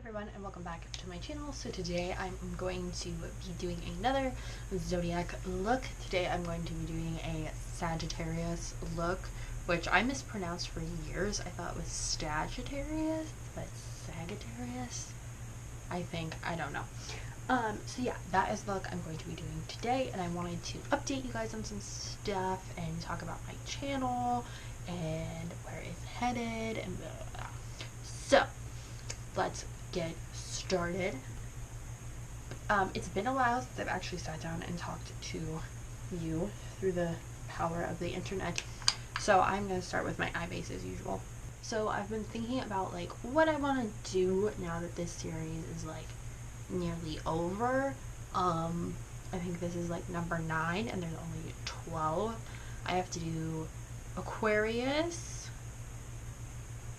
everyone, and welcome back to my channel. So today I'm going to be doing another Zodiac look. Today I'm going to be doing a Sagittarius look, which I mispronounced for years. I thought it was Sagittarius, but Sagittarius, I think. I don't know. So yeah, that is the look I'm going to be doing today, and I wanted to update you guys on some stuff and talk about my channel and where it's headed and blah, blah, blah. So let's get started. It's been a while since I've actually sat down and talked to you through the power of the internet, so I'm going to start with my eye base as usual. So I've been thinking about like what I want to do now that this series is like nearly over. I think this is like number 9 and there's only 12. I have to do Aquarius,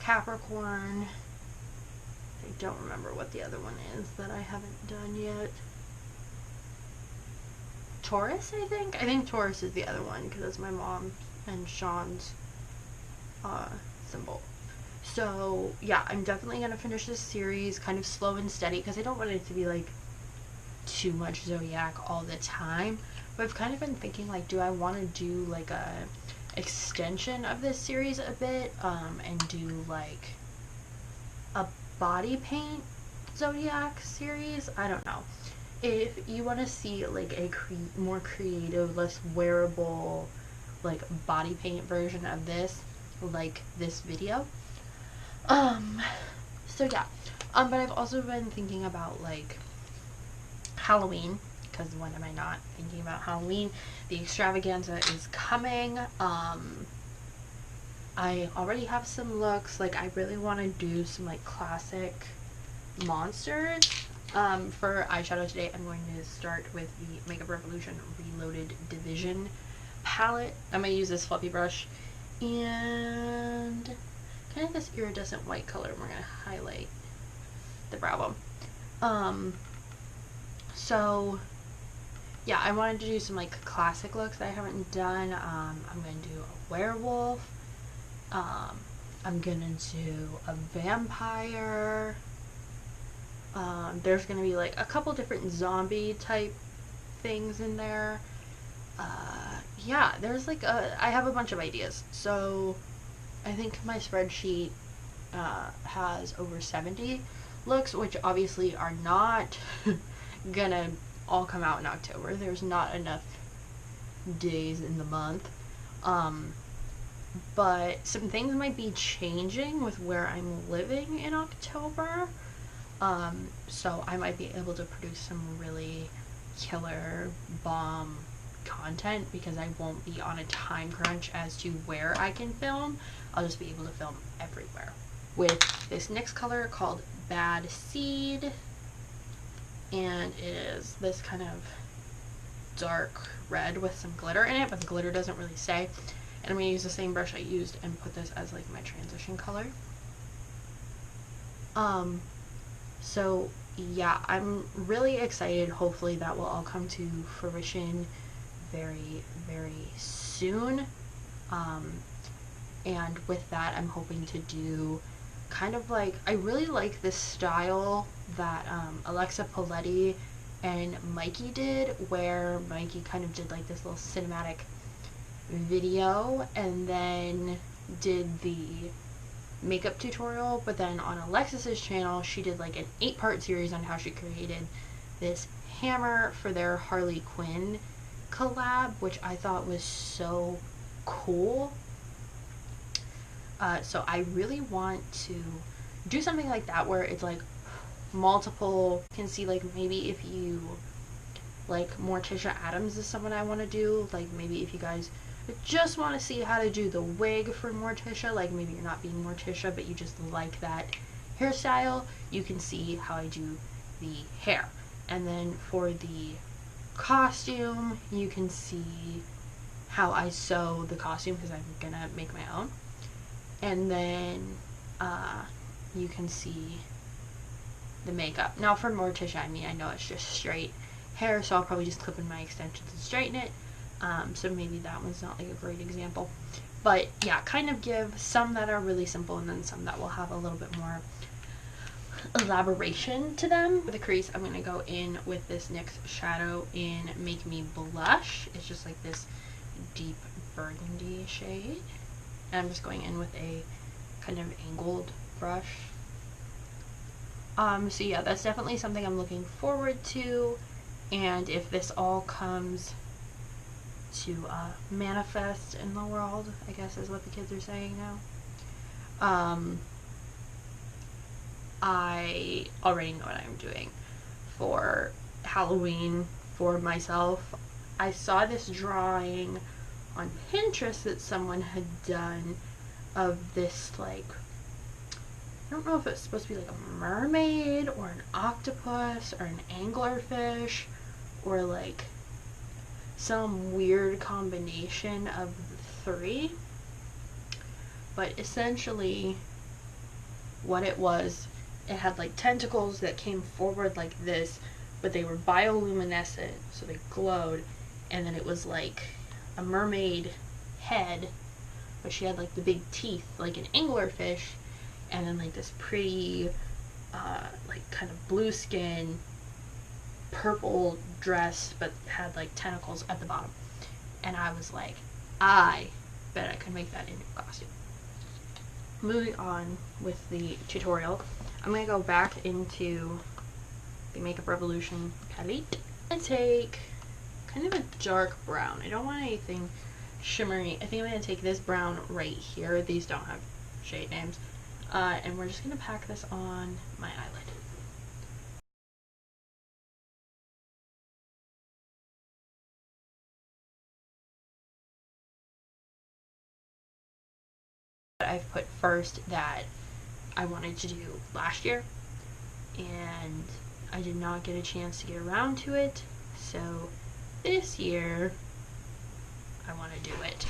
Capricorn, I don't remember what the other one is that I haven't done yet. Taurus, I think? I think Taurus is the other one because that's my mom and Sean's symbol. So yeah, I'm definitely going to finish this series kind of slow and steady because I don't want it to be like too much Zodiac all the time. But I've kind of been thinking like, do I want to do like a extension of this series a bit and do like a body paint Zodiac series? I don't know. If you want to see like a more creative, less wearable like body paint version of this, like this video. So yeah. But I've also been thinking about like Halloween, because when am I not thinking about Halloween? The extravaganza is coming. I already have some looks. Like I really want to do some like classic monsters. For eyeshadow today, I'm going to start with the Makeup Revolution Reloaded Division palette. I'm going to use this fluffy brush and kind of this iridescent white color. We're going to highlight the brow bone. So yeah, I wanted to do some like classic looks that I haven't done. I'm going to do a werewolf. I'm gonna do a vampire. There's gonna be like a couple different zombie type things in there. Yeah, there's like I have a bunch of ideas. So I think my spreadsheet has over 70 looks, which obviously are not gonna all come out in October. There's not enough days in the month. But some things might be changing with where I'm living in October. So I might be able to produce some really killer bomb content because I won't be on a time crunch as to where I can film. I'll just be able to film everywhere. With this next color called Bad Seed, and it is this kind of dark red with some glitter in it, but the glitter doesn't really stay. And I'm going to use the same brush I used and put this as like my transition color. So yeah, I'm really excited. Hopefully that will all come to fruition very, very soon. And with that, I'm hoping to do kind of like, I really like this style that Alexa Poletti and Mikey did, where Mikey kind of did like this little cinematic video and then did the makeup tutorial, but then on Alexis's channel she did like an 8-part series on how she created this hammer for their Harley Quinn collab, which I thought was so cool. So I really want to do something like that where it's like multiple, you can see like maybe if you like Morticia Addams is someone I want to do, like maybe if you guys just want to see how to do the wig for Morticia, like maybe you're not being Morticia but you just like that hairstyle, you can see how I do the hair. And then for the costume, you can see how I sew the costume because I'm gonna make my own. And then you can see the makeup. Now for Morticia, I mean, I know it's just straight hair, so I'll probably just clip in my extensions and straighten it. So maybe that one's not like a great example. But yeah, kind of give some that are really simple and then some that will have a little bit more elaboration to them. For the crease, I'm going to go in with this NYX shadow in Make Me Blush. It's just like this deep burgundy shade. And I'm just going in with a kind of angled brush. So yeah, that's definitely something I'm looking forward to. And if this all comes to manifest in the world, I guess is what the kids are saying now. I already know what I'm doing for Halloween for myself. I saw this drawing on Pinterest that someone had done of this, like, I don't know if it's supposed to be like a mermaid or an octopus or an anglerfish or like some weird combination of the three. But essentially what it was, it had like tentacles that came forward like this, but they were bioluminescent, so they glowed, and then it was like a mermaid head, but she had like the big teeth like an anglerfish, and then like this pretty like kind of blue skin purple dress, but had like tentacles at the bottom. And I was like, I bet I could make that into a costume. Moving on with the tutorial, I'm going to go back into the Makeup Revolution palette and take kind of a dark brown. I don't want anything shimmery. I think I'm going to take this brown right here. These don't have shade names. And we're just going to pack this on my eyelid. I've put first that I wanted to do last year, and I did not get a chance to get around to it, so this year I want to do it.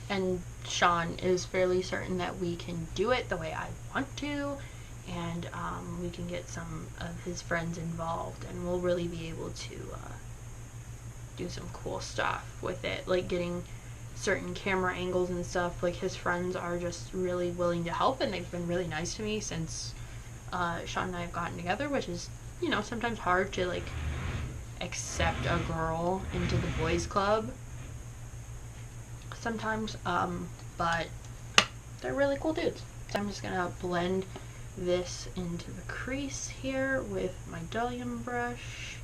And Sean is fairly certain that we can do it the way I want to, and we can get some of his friends involved, and we'll really be able to do some cool stuff with it, like getting certain camera angles and stuff. Like, his friends are just really willing to help, and they've been really nice to me since Sean and I have gotten together, which is, you know, sometimes hard to like accept a girl into the boys club sometimes, but they're really cool dudes. So I'm just gonna blend this into the crease here with my Delium brush.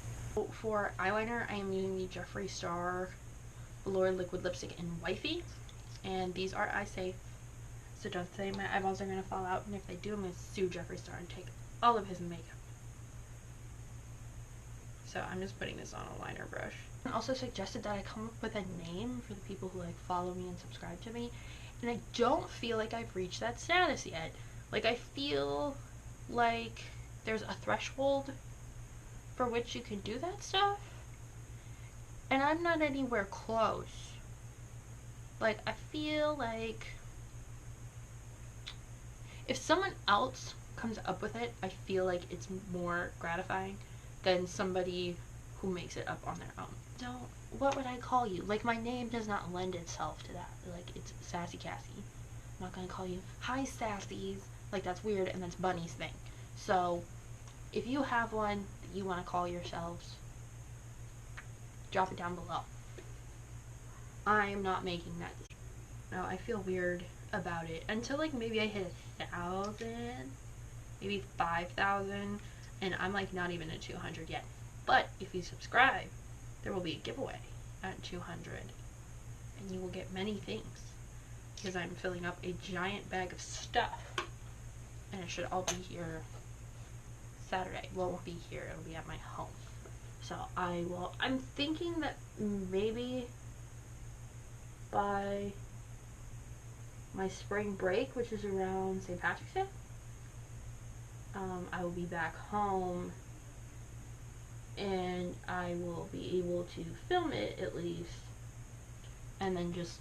For eyeliner, I am using the Jeffree Star Velour Liquid Lipstick in Wifey, and these are eye safe, so don't say my eyeballs are going to fall out, and if they do, I'm going to sue Jeffree Star and take all of his makeup. So I'm just putting this on a liner brush. And also suggested that I come up with a name for the people who like follow me and subscribe to me, and I don't feel like I've reached that status yet. Like, I feel like there's a threshold for which you can do that stuff, and I'm not anywhere close. Like, I feel like if someone else comes up with it, I feel like it's more gratifying than somebody who makes it up on their own. Don't, what would I call you? Like, my name does not lend itself to that. Like, it's Sassy Cassie. I'm not gonna call you, hi Sassies. Like, that's weird, and that's Bunny's thing. So, if you have one that you want to call yourselves, drop it down below. I'm not making that decision. No, I feel weird about it until like maybe I hit 1,000, maybe 5,000, and I'm like not even at 200 yet. But if you subscribe, there will be a giveaway at 200, and you will get many things, because I'm filling up a giant bag of stuff, and it should all be here Saturday. Well, it won't be here, it'll be at my home. So I'm thinking that maybe by my spring break, which is around St. Patrick's Day, I will be back home, and I will be able to film it at least, and then just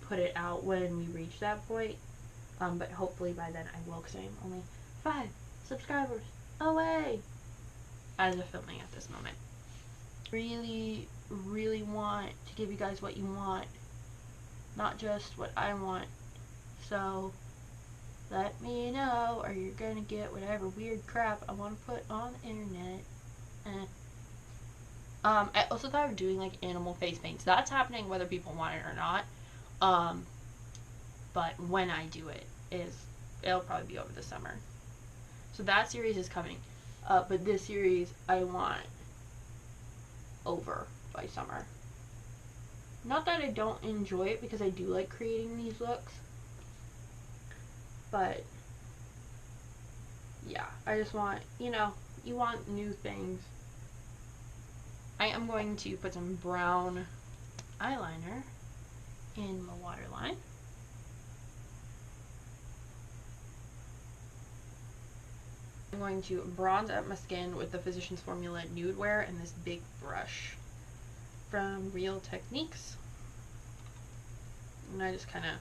put it out when we reach that point. But hopefully by then I will, because I'm only 5 subscribers away as of filming at this moment. Really, really want to give you guys what you want, not just what I want. So let me know, or you're gonna get whatever weird crap I want to put on the internet. I also thought of doing like animal face paints. That's happening whether people want it or not. But when I do it, it'll probably be over the summer. So that series is coming. But this series I want over by summer. Not that I don't enjoy it, because I do like creating these looks. But yeah, I just want, you want new things. I am going to put some brown eyeliner in my waterline. I'm going to bronze up my skin with the Physicians Formula Nude Wear and this big brush from Real Techniques. And I just kind of,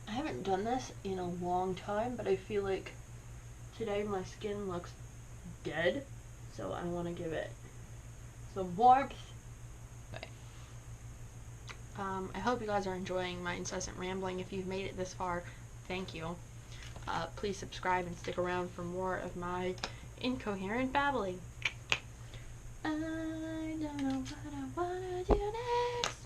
I haven't done this in a long time, but I feel like today my skin looks dead, so I want to give it some warmth. Okay. I hope you guys are enjoying my incessant rambling. If you've made it this far, thank you. Please subscribe and stick around for more of my incoherent babbling. I don't know what I want to do next.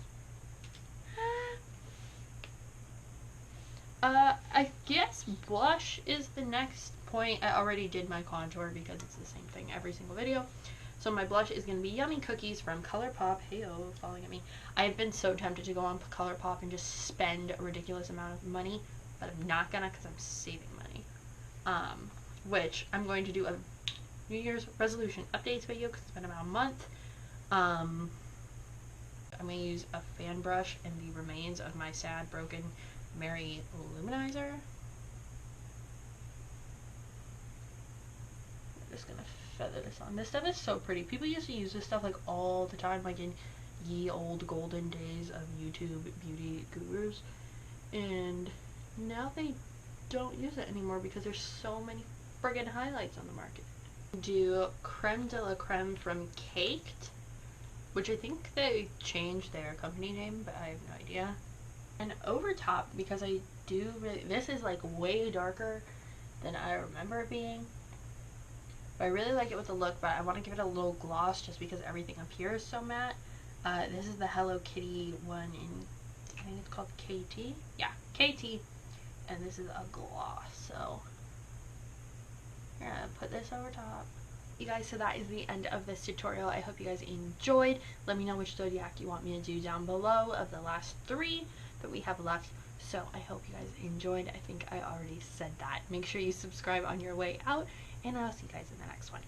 I guess blush is the next point. I already did my contour because it's the same thing every single video. So my blush is going to be Yummy Cookies from ColourPop. Hey-oh, falling at me. I've been so tempted to go on ColourPop and just spend a ridiculous amount of money, but I'm not gonna, because I'm saving money. Which I'm going to do a New Year's resolution updates video because it's been about a month. I'm going to use a fan brush and the remains of my sad, broken Mary Luminizer. I'm just going to feather this on. This stuff is so pretty. People used to use this stuff like all the time, like in ye old golden days of YouTube beauty gurus. And now they don't use it anymore because there's so many friggin' highlights on the market. Do Creme de la Creme from Caked, which I think they changed their company name, but I have no idea. And over top, because I do really, this is like way darker than I remember it being. But I really like it with the look, but I want to give it a little gloss just because everything up here is so matte. This is the Hello Kitty one in, I think it's called KT? Yeah, KT. And this is a gloss, so I'm gonna put this over top. You guys, so that is the end of this tutorial. I hope you guys enjoyed. Let me know which Zodiac you want me to do down below of the last 3 that we have left. So I hope you guys enjoyed. I think I already said that. Make sure you subscribe on your way out, and I'll see you guys in the next one.